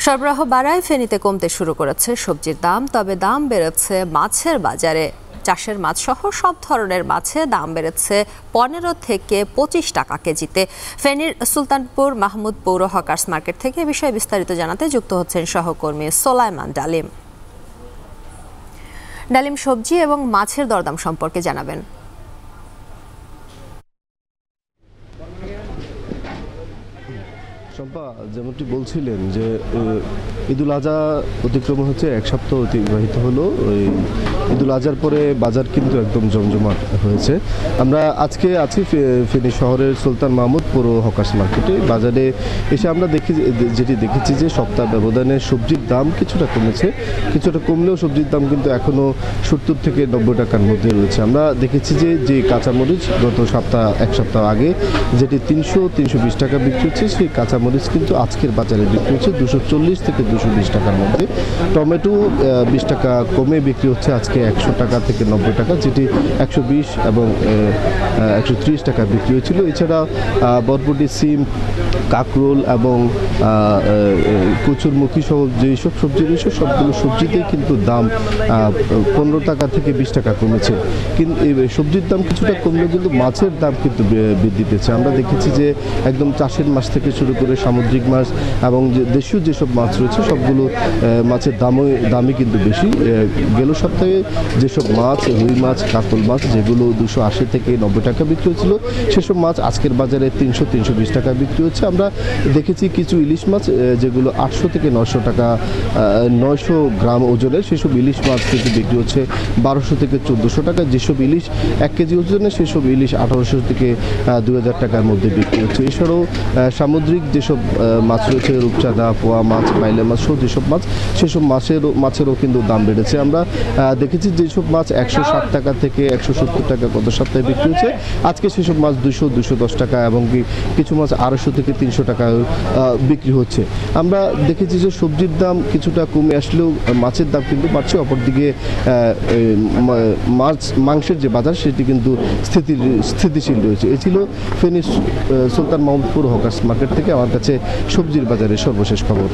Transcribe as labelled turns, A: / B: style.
A: সরবরাহ বাড়ায় ফেনীতে কমতে শুরু করেছে সবজির দাম, তবে দাম বেড়েছে মাছের বাজারে। চাষের মাছ সহ সব ধরনের মাছে দাম বেড়েছে 15 থেকে 25 টাকা কেজিতে। ফেনীর সুলতানপুর মাহমুদ পৌর হকার্স মার্কেট থেকে এ বিষয়ে বিস্তারিত জানাতে যুক্ত হচ্ছেন সহকর্মী সোলাইমান ডালিম। ডালিম, সবজি এবং মাছের দরদাম সম্পর্কে জানাবেন।
B: শম্পা, যেমনটি বলছিলেন যে ঈদুল আজহা অতিক্রম হচ্ছে, এক সপ্তাহ অতিবাহিত হলো। ওই ঈদুল আজহার পরে বাজার কিন্তু একদম জমজমাট হয়েছে। আমরা আজকে আছি ফেনী শহরের সুলতান মাহমুদ পৌর হকার্স মার্কেটে। বাজারে এসে আমরা যেটি দেখেছি যে সপ্তাহ ব্যবধানে সবজির দাম কিছুটা কমেছে, কিছুটা কমলেও সবজির দাম কিন্তু এখনও 70 থেকে 90 টাকার মধ্যে রয়েছে। আমরা দেখেছি যে কাঁচামরিচ গত এক সপ্তাহ আগে যেটি 300-320 টাকা বিক্রি হচ্ছে, সেই কাঁচামরিচ কিন্তু আজকের বাজারে বিক্রি হচ্ছে 240 থেকে 220 টাকার মধ্যে। টমেটো 20 টাকা কমে বিক্রি হচ্ছে আজকে 100 টাকা থেকে 90 টাকা, যেটি 120 এবং 130 টাকা বিক্রি হয়েছিল। এছাড়া বরবটি, সিম, কাঁকরোল এবং কচুরমুখী সহ যেসব সবজি রয়েছে সবগুলো সবজিতেই কিন্তু দাম 15 টাকা থেকে 20 টাকা কমেছে। কিন্তু সবজির দাম কিছুটা কমলেও কিন্তু মাছের দাম কিন্তু বৃদ্ধি পেয়েছে। আমরা দেখেছি যে একদম চাষের মাছ থেকে শুরু করে সামুদ্রিক মাছ এবং দেশীয় যেসব মাছ রয়েছে সবগুলো মাছের দামই কিন্তু বেশি। গেল সপ্তাহে যেসব মাছ, রুই মাছ, কাতল মাছ যেগুলো 280 থেকে 90 টাকা বিক্রি হচ্ছিল, সেসব মাছ আজকের বাজারে 300-320 টাকা বিক্রি হচ্ছে। আমরা দেখেছি কিছু ইলিশ মাছ যেগুলো 800 থেকে 900 টাকা, 900 গ্রাম ওজনের, সেসব ইলিশ মাছ কিন্তু বিক্রি হচ্ছে 1200 থেকে 1400 টাকা। যেসব ইলিশ 1 কেজি ওজনে, সেসব ইলিশ 1800 থেকে 2000 টাকার মধ্যে বিক্রি হচ্ছে। এছাড়াও সামুদ্রিক যেসব মাছ রয়েছে, রূপচাঁদা, পোয়া মাছ, বাইলা মাছ সহ যেসব মাছ, সেসব মাছেরও কিন্তু দাম বেড়েছে। আমরা দেখেছি যেসব মাছ 160 টাকা থেকে 170 টাকা গত সপ্তাহে বিক্রি হচ্ছে, আজকে সেসব মাছ 200-210 টাকা এবং কিছু মাছ 250 থেকে 300 টাকা বিক্রি হচ্ছে। আমরা দেখেছি যে সবজির দাম কিছুটা কমে আসলেও মাছের দাম কিন্তু বাড়ছে। অপরদিকে মাংসের যে বাজার সেটি কিন্তু স্থিতিশীল রয়েছে। এ ছিল ফেনী সুলতান মাহমুদ পৌর হকার্স মার্কেট থেকে আমার কাছে সবজির বাজারের সর্বশেষ খবর।